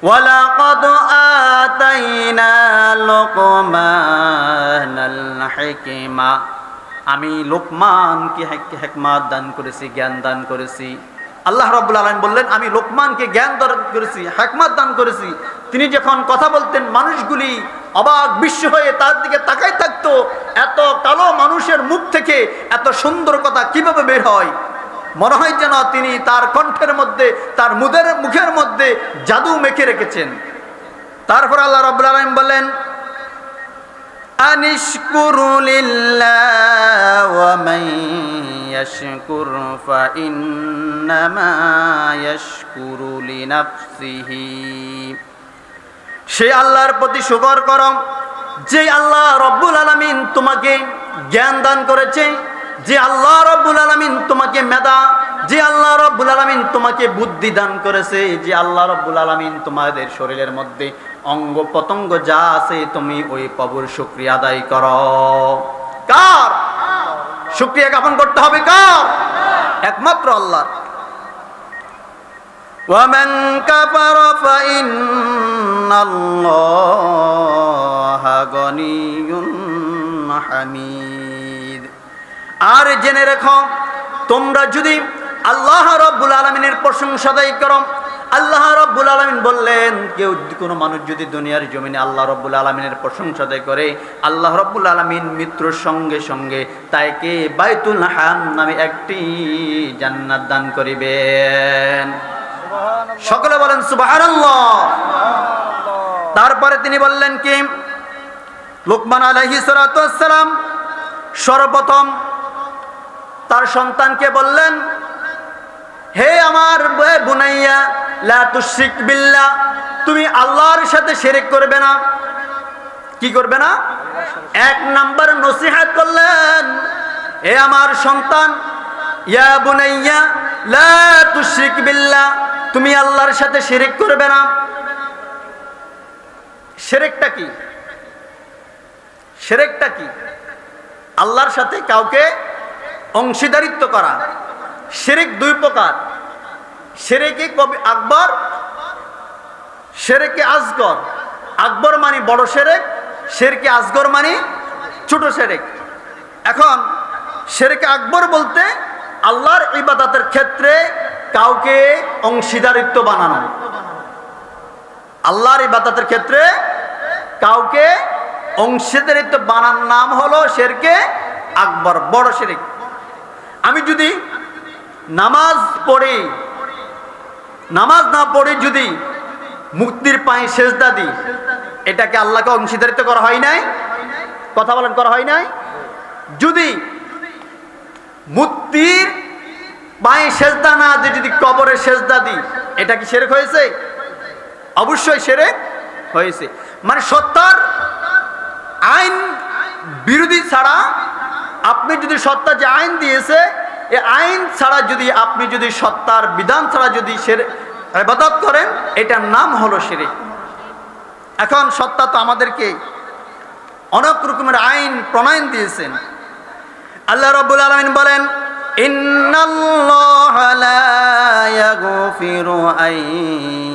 ওয়ালাকাদ আতাইনা লুকমানাল হিকমা, আমি লোকমানকে হিকমত দান করেছি, জ্ঞান দান করেছি। আল্লাহ রাব্বুল আলামিন বললেন আমি লোকমানকে জ্ঞান দান করেছি, হিকমত দান করেছি। তিনি যখন কথা বলতেন মানুষগুলি অবাক বিশ্ব হয়ে তার দিকে তাকাই থাকতো, এত কালো মানুষের মুখ থেকে এত সুন্দর কথা কিভাবে বের হয়। মনে হয় যেন তিনি তার কণ্ঠের মধ্যে, তার মুখের মধ্যে জাদু মেখে রেখেছেন। তারপর আল্লাহ রাব্বুল আলামিন বলেন আনিশকুরু লিল্লাহ ওয়া মান ইয়াশকুর ফাইন্নামা ইয়াশকুরু লিনাফসিহি, সে আল্লাহর প্রতি শুকর করো যে আল্লাহ রাব্বুল আলামিন তোমাকে জ্ঞান দান করেছে, যে আল্লাহ রাব্বুল আলামিন তোমাকে মেধা, যে আল্লাহ রাব্বুল আলামিন তোমাকে বুদ্ধি দান করেছে, যে আল্লাহ রাব্বুল আলামিন তোমাদের শরীরের মধ্যে অঙ্গ প্রত্যঙ্গ যা আছে তুমি ওই প্রভুর শুকরিয়া আদায় করো। কার শুকরিয়া জ্ঞাপন করতে হবে? কার? একমাত্র আল্লাহ। ওয়ামান কাফারা ফাইন্নাল্লাহা গনিয়্যুন হামিদ। আর জেনে রেখো তোমরা যদি আল্লাহ রাব্বুল আলামিনের প্রশংসা আদায় করো, আল্লাহ রাব্বুল আলামিন বললেন কেউ কোনো মানুষ যদি দুনিয়ার জমিনে আল্লাহ রাব্বুল আলামিনের প্রশংসা আদায় করে, আল্লাহ রাব্বুল আলামিন মৃত্যুর সঙ্গে সঙ্গে তাকে বাইতুল হারাম নামে একটি জান্নাত দান করিবেন। সকলে বলেন সুবহানাল্লাহ। তারপরে তিনি বললেন কি, লোকমান আলাইহিস সালাতু ওয়াস সালাম সর্বপ্রথম তার সন্তানকে বললেন হে আমার বুনাইয়া লা তুশরিক বিল্লাহ, তুমি আল্লাহর সাথে শিরক করবে না। কি করবে না? এক নাম্বার নসিহত করলেন, হে আমার সন্তান ইয়া বুনাইয়া লা তুশরিক বিল্লাহ, তুমি আল্লাহর সাথে শিরক করবে না। শিরকটা কি? শিরকটা কি? আল্লাহর সাথে কাউকে অংশীদারিত্ব করা। শিরক দুই প্রকার, শিরকে আকবর, শিরকে আসগর। আকবর মানে বড় শিরক, শিরকে আসগর মানে ছোট শিরক। এখন শিরকে আকবর বলতে আল্লাহর ইবাদতের ক্ষেত্রে কাউকে অংশীদারিত্ব বানানো। আল্লাহর ইবাদতের ক্ষেত্রে কাউকে অংশীদারিত্ব বানানোর নাম হলো শিরকে আকবর, বড় শিরক। আমি যদি নামাজ পড়ি, নামাজ না পড়ে যদি মূর্তির পায়ে সেজদা দিই, এটাকে আল্লাহকে অংশীদারিত্ব করা হয় নাই? কথা বলেন, করা হয় নাই? যদি মূর্তির পায়ে সেজদা না দিয়ে যদি কবরে সেজদা দিই, এটা কি শিরক হয়েছে? অবশ্যই শিরক হয়েছে। মানে সত্তার আইন বিরোধী ছাড়া আপনি যদি সত্তা যে আইন দিয়েছে এই আইন ছাড়া যদি আপনি যদি সত্তার বিধান ছাড়া যদি ইবাদত করেন, এটার নাম হলো শিরক। এখন সত্তা তো আমাদেরকে অনেক রকমের আইন প্রণয়ন দিয়েছেন। আল্লাহ রাব্বুল আলামিন বলেন ইন্নাল্লাহা লা ইয়াগফিরু আন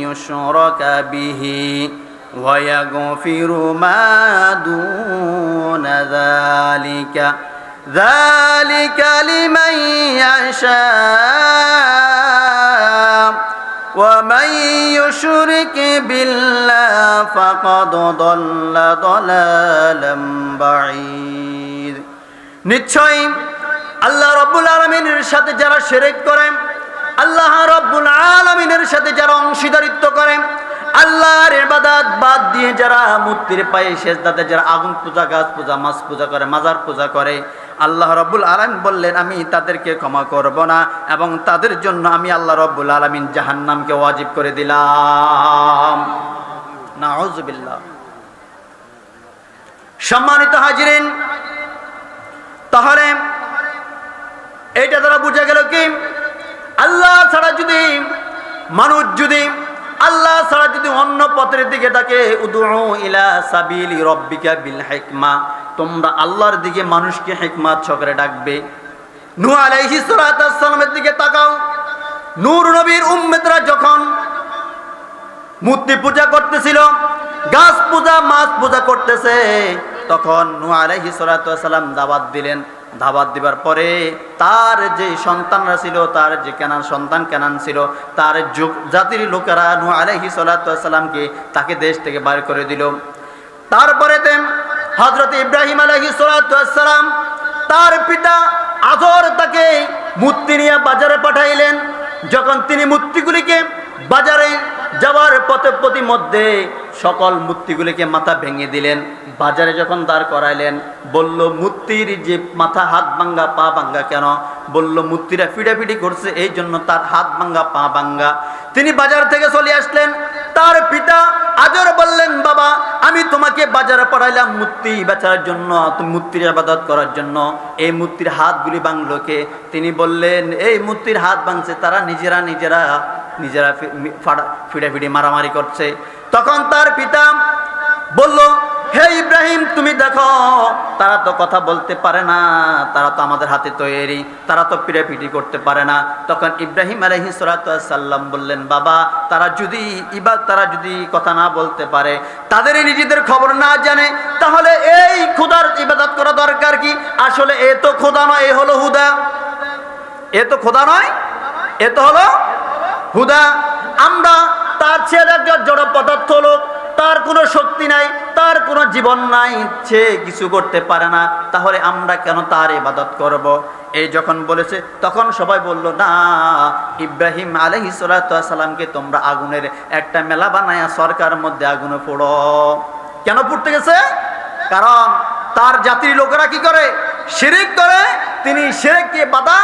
ইউশরাকা বিহি ওয়া ইয়াগফিরু মা দুনা যালিকা লিমান ইয়াশা ওয়া মান ইউশরিক বিল্লাহি ফাকাদ দাল্লা দালালাম বাঈদ। নিশ্চয়ই আল্লাহ রাব্বুল আলামিনের সাথে যারা শিরক করে, আল্লাহ রাব্বুল আলামিনের সাথে যারা অংশীদারিত্ব করে, আল্লাহর ইবাদত বাদ দিয়ে যারা মূর্তির পায়ে সেজদাতে যারা আগুন পূজা, গাছ পূজা, মাছ পূজা করে, মাজার পূজা করে, আল্লাহ রাব্বুল আলামিন বললেন আমি তাদেরকে ক্ষমা করব না এবং তাদের জন্য আমি আল্লাহ রাব্বুল আলামিন জাহান্নামকে ওয়াজিব করে দিলাম। নাউযুবিল্লাহ। সম্মানিত হাজিরিন, তাহলে এইটা দ্বারা বোঝা গেল কি আল্লাহ ছাড়া যদি মানুষ যদি আল্লাহ ছাড়া যদি অন্য পথের দিকে তাকে উদউ ইলা সাবিলি রাব্বিকা বিল হিকমা, তোমরা আল্লাহর দিকে মানুষকে হিকমত সহকারে ডাকবে। নূহ আলাইহিস সালামের দিকে তাকাও। নূর নবীর উম্মতরা যখন মূর্তি পূজা করতেছিল, গাছ পূজা, মাছ পূজা করতেছে। তখন নূহ আলাইহিস সালাতু ওয়াস সালাম দাওয়াত দিলেন। দাওয়াত দিবার পরে তার যে সন্তানরা ছিল, তার যে সন্তান কেনান ছিল, তার জাতির লোকেরা নূহ আলাইহিস সালাতু ওয়াস সালামকে তাকে দেশ থেকে বাইর করে দিল। তারপরে হযরত ইব্রাহিম আলাইহিস সালাতু ওয়াস সালাম তার পিতা আযর তাকে মূর্তি নিয়ে বাজারে পাঠাইলেন। যখন তিনি মূর্তিগুলিকে বাজারে যাওয়ার পথে মধ্যে সকল মূর্তিগুলিকে মাথা ভেঙে দিলেন। বাজারে যখন দাঁড় করাইলেন, বলল মূর্তির যে মাথা হাত ভাঙ্গা পা ভাঙ্গা কেন? বলল মূর্তিরা ফিডাফিডি করছে, এই জন্য তার হাত ভাঙ্গা পা ভাঙ্গা। তিনি বাজার থেকে চলে আসলেন। তার পিতা আযর বললেন, বাবা আমি তোমাকে বাজারে পাঠাইলাম মূর্তি বেচার জন্য, তুমি মূর্তির ইবাদত করার জন্য, এই মূর্তির হাতগুলি ভাঙলো কে? তিনি বললেন এই মূর্তির হাত ভাঙছে তারা নিজেরা ফিডাফিডি মারামারি করছে। তখন তার পিতা বলল, হে ইব্রাহিম তুমি দেখো তারা তো কথা বলতে পারে না, তারা তো আমাদের হাতে তৈরি, তারা তো পিড়াপিড়ি করতে পারে না। তখন ইব্রাহিম আলাইহিস সালাতু ওয়াস সালাম বললেন, বাবা তারা যদি কথা না বলতে পারে, তাদের নিজেদের খবর না জানে, তাহলে এই খোদার ইবাদত করা দরকার কি? আসলে এ তো খোদা নয়, এ হলো হুদা। এ তো খোদা নয়, এ তো হলো হুদা। আমরা তার ছেলে একজন জড় পদার্থ লোক, তার কোনো শক্তি নাই, তার কোনো জীবন নাই, সে কিছু করতে পারে না, তাহলে আমরা কেন তার ইবাদত করব? এই যখন বলেছে তখন সবাই বলল, না ইব্রাহিম আলাইহিস সালাতু ওয়াস সালামকে তোমরা আগুনের একটা মেলা বানায়া সরকার মধ্যে আগুনে পোড়ো। কেন পুড়তে গেছে? কারণ তার জাতির লোকেরা কি করে? শিরক করে। তিনি শিরককে বাধা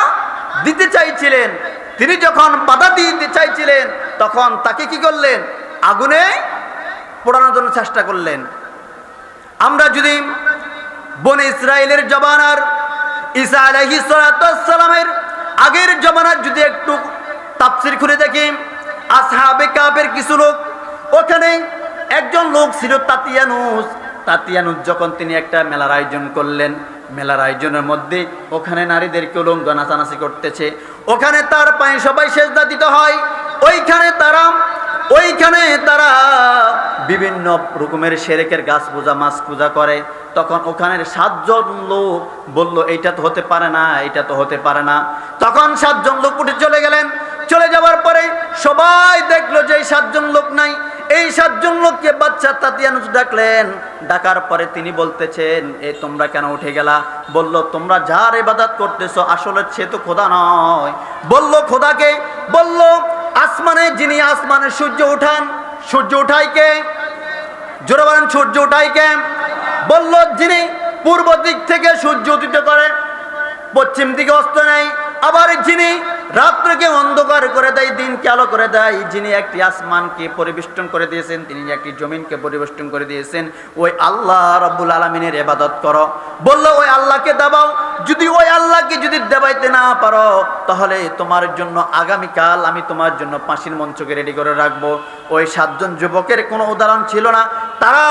দিতে চাইছিলেন। তিনি যখন বাধা দিতে চাইছিলেন তখন তাকে কি করলেন? আগুনে পোড়ানোর জন্য চেষ্টা করলেন। আমরা যদি বনে ইসরায়েলের জমানার ঈসা আলাইহিস সালাতু ওয়াস সালামের আগের জমানার যদি একটু তাফসীর খুলে দেখি, আসহাবে কাফের কিছু লোক, ওখানে একজন লোক ছিল তাতিয়ানুস। যখন তিনি একটা মেলার আয়োজন করলেন, মেলার আয়োজনের মধ্যে ওখানে নারীদেরকে উলঙ্গ নাচানাচি করতেছে, ওখানে তার পায়ে সবাই সেজদা দিতে হয়। ওইখানে তারা বিভিন্ন রকমের শিরকের গাছ পূজা, মাছ পূজা করে। তখন ওখানের 7 জন লোক বলল, এইটা তো হতে পারে না, এটা তো হতে পারে না। তখন 7 জন লোক উঠে চলে গেলেন। চলে যাওয়ার পরে সবাই দেখলো যে এই 7 জন লোক নাই। এই 7 জন লোককে বাচ্চা তাতিয়ানুস ডাকলেন। ডাকার পরে তিনি বলতেছেন, এই তোমরা কেন উঠে গেলা? বলল, তোমরা যার ইবাদত করতেছো আসলে সে তো খোদা নয়। বলল, খোদাকে? বলল, আসমানে যিনি আসমানে সূর্য উঠান, সূর্য উঠায় কে? জোরে বলেন, সূর্য উঠায় কে? বলল, যিনি পূর্ব দিক থেকে সূর্য উদিত করে, পশ্চিম দিকে অস্ত নেয়। আবার যিনি রাত্রিকে অন্ধকার করে দেয়, দিনকে আলো করে দেয়, যিনি একটি আসমানকে পরিবেষ্টন করে দিয়েছেন, তিনি একটি জমিনকে পরিবেষ্টন করে দিয়েছেন, ওই আল্লাহ রাব্বুল আলামিনের ইবাদত করো। বললো, ওই আল্লাহকে দাবাও। যদি ওই আল্লাহকে যদি দেবাইতে না পারো, তাহলে তোমার জন্য আগামীকাল আমি তোমার জন্য ফাঁসির মঞ্চকে রেডি করে রাখবো। ওই 7 জন যুবকের কোনো উদাহরণ ছিল না। তারা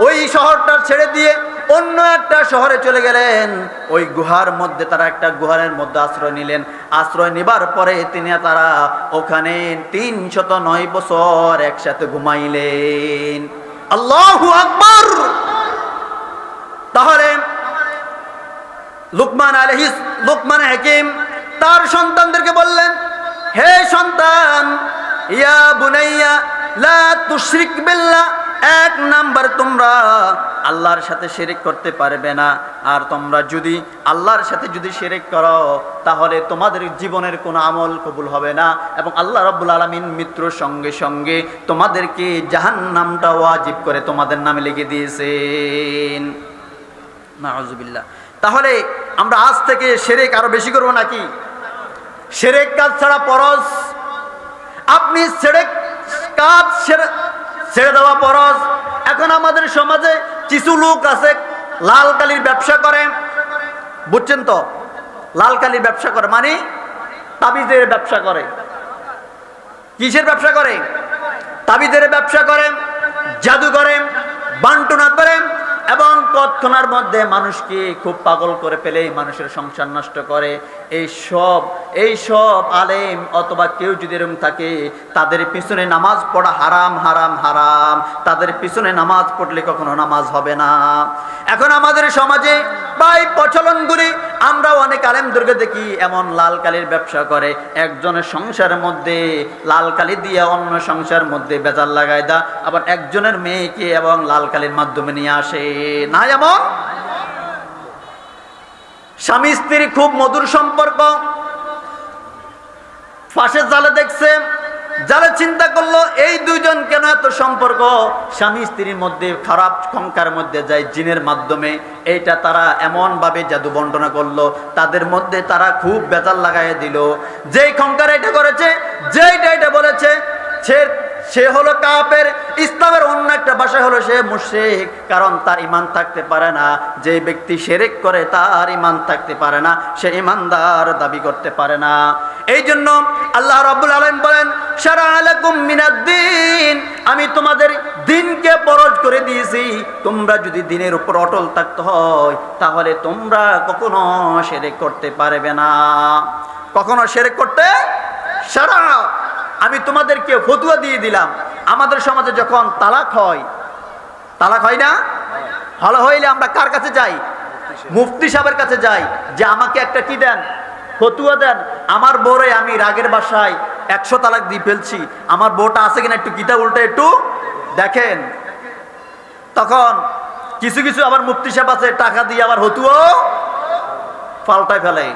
ওই শহরটা ছেড়ে দিয়ে অন্য একটা শহরে চলে গেলেন। ওই গুহার মধ্যে তারা একটা গুহারের মধ্যে আশ্রয় নিলেন। আশ্রয় নেবার পরে তারা ওখানে 309 বছর একসাথে ঘুমাইলেন। আল্লাহু আকবার। তাহলে লুকমান হাকিম তার সন্তানদেরকে বললেন, হে সন্তান, ইয়া বুনাইয়া লা তুশরিক বিল্লাহ, 1 নাম্বার তোমরা আল্লাহর সাথে শিরক করতে পারবে না। আর তোমরা যদি আল্লাহর সাথে শিরক করো, তাহলে তোমাদের জীবনের কোনো আমল কবুল হবে না, এবং আল্লাহ রাব্বুল আলামিন মৃত্যুর সঙ্গে সঙ্গে তোমাদেরকে জাহান্নামটা ওয়াজিব করে তোমাদের নামে লিখে দিয়েছেন। নাউযুবিল্লাহ। তাহলে আমরা আজ থেকে শিরক আরো বেশি করব নাকি? শিরক কাজ ছাড়া পরশ। আপনি শিরক কাজ ছেড়ে দেওয়া পরশ। এখন আমাদের সমাজে কিছু লোক আছে লাল কালির ব্যবসা করে, বুঝছেন তো? লাল কালির ব্যবসা করে মানে তাবিজের ব্যবসা করে। কিসের ব্যবসা করে? তাবিজের ব্যবসা করে, জাদু করে, বান্টনা করে, এবং তৎক্ষণার মধ্যে মানুষকে খুব পাগল করে ফেলে, মানুষের সংসার নষ্ট করে। এই সব আলেম অথবা কেউ যদি এরকম থাকে, তাদের পিছনে নামাজ পড়া হারাম হারাম হারাম। তাদের পিছনে নামাজ পড়লে কখনো নামাজ হবে না। এখন আমাদের সমাজে প্রায় প্রচলনগুলি, আমরাও অনেক আলেমদেরকে দেখি এমন লাল কালির ব্যবসা করে, একজনের সংসারের মধ্যে লাল কালি দিয়ে অন্য সংসারের মধ্যে বেজাল লাগায় দা, আবার একজনের মেয়েকে এবং লাল কালির মাধ্যমে নিয়ে আসে না। এমন স্বামী স্ত্রী খুব মধুর সম্পর্ক, পাশে জালে দেখছে, জালে চিন্তা করলো এই দুইজন কেন এত সম্পর্ক, স্বামী স্ত্রীর মধ্যে খারাপ সংখ্যার মধ্যে যায় জিনের মাধ্যমে। এইটা তারা এমন ভাবে জাদু বন্টনা করলো, তাদের মধ্যে তারা খুব বেজাল লাগাইয়া দিল। যেই খঙ্কার এটা করেছে, যেইটা এটা বলেছে, সে হলো কাফের। ইসলামের অন্য একটা ভাষা হলো সে মুশরিক, কারণ তার ঈমান থাকতে পারে না। যে ব্যক্তি শিরক করে তার ঈমান থাকতে পারে না, সে ঈমানদার দাবি করতে পারে না। এই জন্য আল্লাহ রাব্বুল আলামিন বলেন, শারা'a লাকুম মিনাদ-দ্বীন, আমি তোমাদের দ্বীনকে ফরজ করে দিয়েছি। তোমরা যদি দ্বীনের উপর অটল থাকতে হয়, তাহলে তোমরা কখনো শিরক করতে পারবে না, কখনো শিরক করতে। শারা'a, আমি তোমাদেরকে ফতোয়া দিয়ে দিলাম। আমাদের সমাজে যখন তালাক হয় না, ভালো হইলে আমরা কার কাছে যাই? মুফতি সাহেবের কাছে যাই, যে আমাকে একটা কি দেন, ফতোয়া দেন। আমার বউরে আমি রাগের বাসায় 100 তালাক দিয়ে ফেলছি, আমার বউটা আছে কিনা একটু কিতা উল্টা একটু দেখেন। তখন কিছু কিছু আবার মুফতি সাহেব আছে, টাকা দিয়ে আবার ফতোয়া পাল্টায় ফেলে।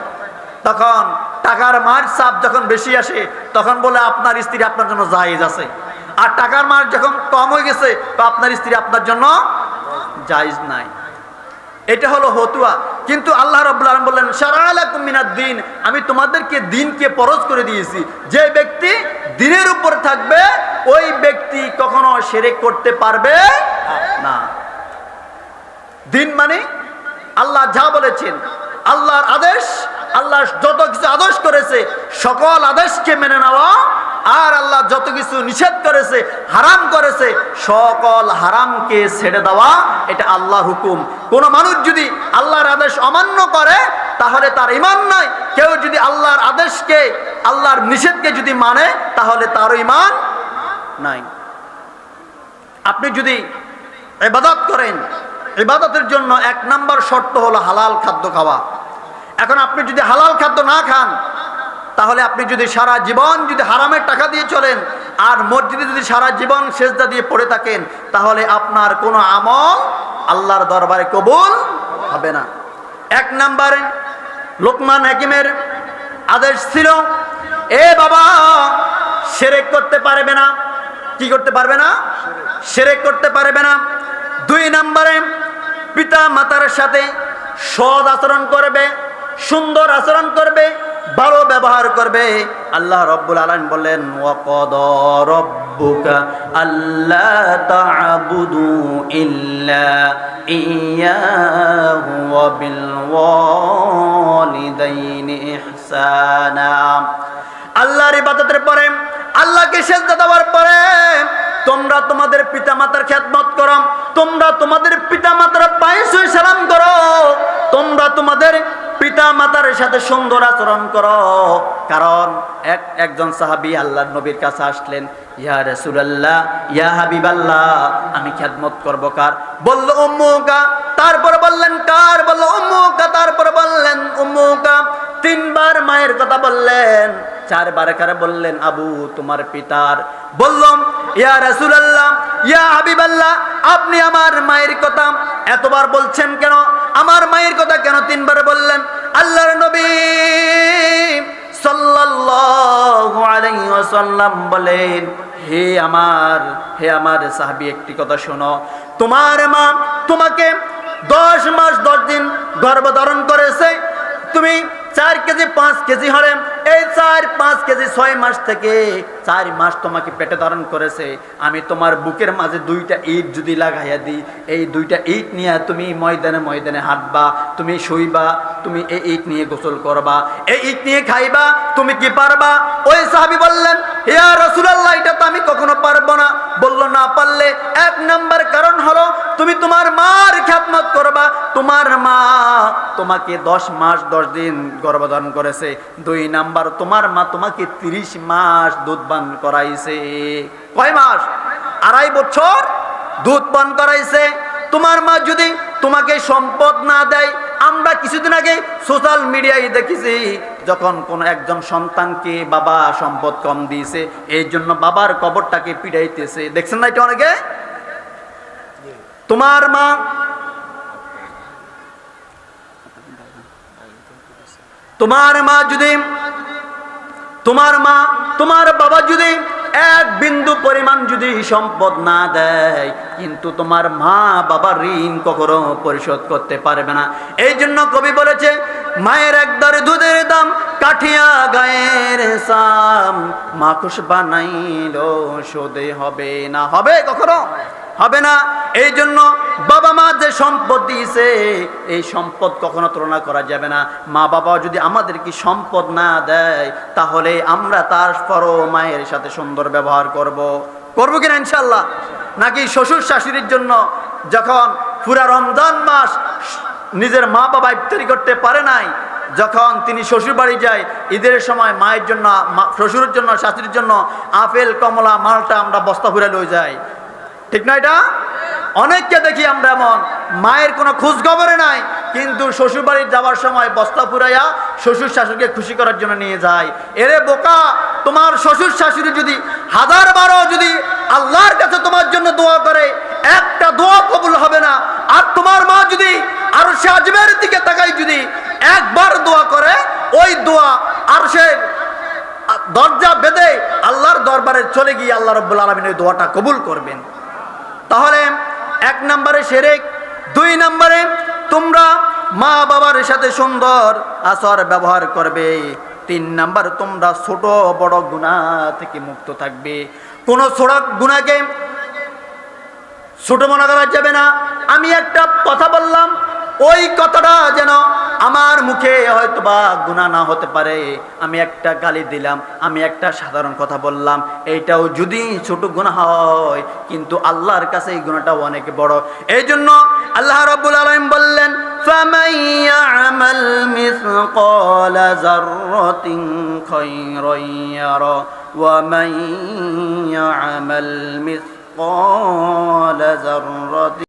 তখন টাকার মার চাপ যখন বেশি আসে, তখন বলে আপনার স্ত্রী আপনার জন্য জায়েজ আছে। আর টাকার মার যখন কম হয়ে গেছে, তো আপনার স্ত্রী আপনার জন্য জায়েজ নাই। এটা হলো ফতোয়া। কিন্তু আল্লাহ রাব্বুল আলামিন বললেন, শারা'a লাকুম মিনাদ-দ্বীন, আমি তোমাদেরকে দ্বীনকে ফরজ করে দিয়েছি। যে ব্যক্তি দ্বীনের উপর থাকবে, ওই ব্যক্তি কখনো শিরক করতে পারবে না। দ্বীন মানে আল্লাহ যা বলেছেন, আল্লাহর আদেশ, আল্লাহ যত কিছু আদেশ করেছে সকল আদেশকে মেনে নেওয়া, আর আল্লাহ যত কিছু নিষেধ করেছে, হারাম করেছে, সকল হারামকে ছেড়ে দেওয়া, এটা আল্লাহর হুকুম। কোন মানুষ যদি আল্লাহর আদেশ অমান্য করে, তাহলে তার ঈমান নাই। কেউ যদি আল্লাহর আদেশকে, আল্লাহর নিষেধকে যদি মানে, তাহলে তার ঈমান নাই। আপনি যদি ইবাদত করেন, ইবাদতের জন্য 1 নাম্বার শর্ত হলো হালাল খাদ্য খাওয়া। এখন আপনি যদি হালাল খাদ্য না খান, তাহলে আপনি যদি সারা জীবন যদি হারামের টাকা দিয়ে চলেন, আর মসজিদে যদি সারা জীবন সেজদা দিয়ে পড়ে থাকেন, তাহলে আপনার কোনো আমল আল্লাহর দরবারে কবুল হবে না। 1 নম্বরে লোকমান হাকিমের আদেশ ছিল, এ বাবা, শিরক করতে পারবে না। কি করতে পারবে না? শিরক করতে পারবে না। 2 নম্বরে পিতা মাতার সাথে সৎ আচরণ করবে, সুন্দর আচরণ করবে, ভালো ব্যবহার করবে। আল্লাহ রাব্বুল আলামিন বলেন, ওয়াকাদা রাব্বুকা আল্লা তা'বুদু ইল্লা ইয়্যাহু ওয়া বিল ওয়ালিদাইনি ইহসানা। আল্লাহর ইবাদতের পরে, আল্লাহকে সিজদা দেওয়ার পরে তোমরা তোমাদের পিতামাতার খেদমত করো, তোমরা তোমাদের পিতামাতার পায়ে ছুঁয়ে সালাম করো, তোমরা তোমাদের পিতা মাতার সাথে সুন্দর আচরণ করো। কারণ একজন সাহাবী আল্লাহর নবীর কাছে আসলেন, ইয়া রাসূলুল্লাহ, ইয়া হাবিবাল্লাহ, আমি খেদমত করব কার? বলল উম্মুকা। তারপরে বললেন কার? বলল উম্মুকা। তারপরে বললেন উম্মুকা। 3 বার মায়ের কথা বললেন, 4 বার কারে বললেন? আবু, তোমার পিতার। বললাম, ইয়া রাসূলুল্লাহ, ইয়া হাবিবাল্লাহ, আপনি আমার মায়ের কথা এতবার বলছেন কেন? আমার মায়ের কথা কেন 3 বার বললেন? আল্লাহর নবী সাল্লাল্লাহু আলাইহি ওয়াসাল্লাম বলেন, হে আমার সাহাবী, একটি কথা শোনো। তোমার মা তোমাকে 10 মাস 10 দিন গর্ভধারণ করেছে। তুমি 4 কেজি 5 কেজি হলে এই 4-5 কেজি 6 মাস থেকে 4 মাস তোমাকে পেটে ধারণ করেছে, আমি তোমার বুকের মাঝে 2টা ইট যদি লাগাইয়া দিই, এই 2টা ইট নিয়ে তুমি ময়দানে ময়দানে হাঁটবা, তুমি শুইবা, তুমি এই ইট নিয়ে গোসল করবা, এই ইট নিয়ে খাইবা, তুমি কি পারবা? ওই সাহাবী বললেন, ইয়া রাসূলুল্লাহ, এটা তো আমি কখনো পারবো না। বলল, না পারলে 1 নাম্বার কারণ হলো তুমি তোমার মার খেদমত করবা। তোমার মা তোমাকে 10 মাস 10 দিন গর্ভধারণ করেছে। 2 নাম্বার, তোমার মা তোমাকে 30 মাস দুধ পান করাইছে। কয় মাস? 2.5 বছর দুধ পান করাইছে। তোমার মা যদি তোমাকে সম্পদ না দেয়, আমরা কিছুদিন আগে সোশ্যাল মিডিয়ায় দেখেছি, যখন কোন একজন সন্তানকে বাবা সম্পদ কম দিয়েছে, এই জন্য বাবার কবরটাকে পিটাইতেছে। দেখছেন না এটা অনেকে? তোমার মা যদি, তোমার বাবা যদি 1 বিন্দু পরিমাণ যদি সম্পদ না দেয়, কিন্তু তোমার মা বাবার ঋণ কখনো পরিশোধ করতে পারবে না। এই জন্য কবি বলেছে, মায়ের 1 দাঁড়ে দুধের দাম, কাঠিয়া গায়ের সাম, মাখুস বানাইল শোধে হবে না। হবে? কখনো হবে না। এই জন্য বাবা মা যে সম্পদ দিয়েছে, এই সম্পদ কখনো তুলনা করা যাবে না। মা বাবা যদি আমাদেরকে সম্পদ না দেয়, তাহলে আমরা তারপরও মায়ের সাথে সুন্দর ব্যবহার করবো কিনা ইনশাল্লাহ? নাকি শ্বশুর শাশুড়ির জন্য যখন পুরা রমজান মাস নিজের মা বাবা ইফতারি করতে পারে নাই, যখন তিনি শ্বশুর বাড়ি যায়, ঈদের সময় মায়ের জন্য, শ্বশুরের জন্য, শাশুড়ির জন্য আপেল, কমলা, মালটা আমরা বস্তা ভরে লয়ে যাই, ঠিক না? এটা অনেককে দেখি আমরা এমন, মায়ের কোনো খোঁজ খবরে নাই, কিন্তু শ্বশুর বাড়ি যাওয়ার সময় বস্তা পুরাইয়া শ্বশুর শাশুড়িকে খুশি করার জন্য নিয়ে যায়। এরে বোকা, তোমার শ্বশুর শাশুড়ি যদি 1000 বারও যদি আল্লাহর কাছে তোমার জন্য দোয়া করে, একটা দোয়া কবুল হবে না। আর তোমার মা যদি আরশে আজিমের দিকে তাকাই যদি একবার দোয়া করে, ওই দোয়া আরশের দরজা বেঁধে আল্লাহর দরবারে চলে গিয়ে আল্লাহ রাব্বুল আলামিন ওই দোয়াটা কবুল করবেন। তাহলে 1 নম্বরে শিরক, 2 নম্বরে তোমরা মা বাবার সাথে সুন্দর আচর ব্যবহার করবে, 3 নাম্বার তোমরা ছোট বড় গুনাহ থেকে মুক্ত থাকবে। কোন ছোট গুনাহকে ছোট মনে করা যাবে না। আমি একটা কথা বললাম, ওই কথাটা যেন আমার মুখে হয়তোবা গুনাহ না হতে পারে। আমি একটা গালি দিলাম, আমি একটা সাধারণ কথা বললাম, এইটাও যদি ছোট গুনাহ হয়, কিন্তু আল্লাহর কাছে এই গুনাহটা অনেক বড়। এই জন্য আল্লাহ রাব্বুল আলামিন বললেন, ফামান ইয়ামাল মিসকালা যাররাতিন খায়রান ইয়ারা ওয়া মান ইয়ামাল মিসকালা যাররাতিন